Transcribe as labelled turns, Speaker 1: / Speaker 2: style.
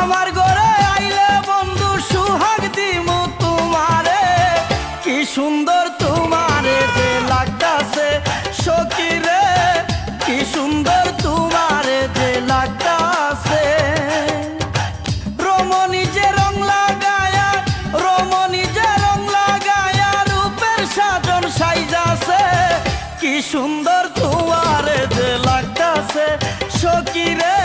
Speaker 1: আমার ঘরে আইলে বন্ধু সুহাগ দিমু তোমারে, কি সুন্দর তোমারে যে লাগতাছে সখী রে, কি সুন্দর তোমারে যে লাগতাছে। রমণী যে রং লাগায়া, রমণী যে রং লাগায়া রূপের সাজন সাইজাছে, কি সুন্দর তোমারে যে লাগতাছে সখী রে,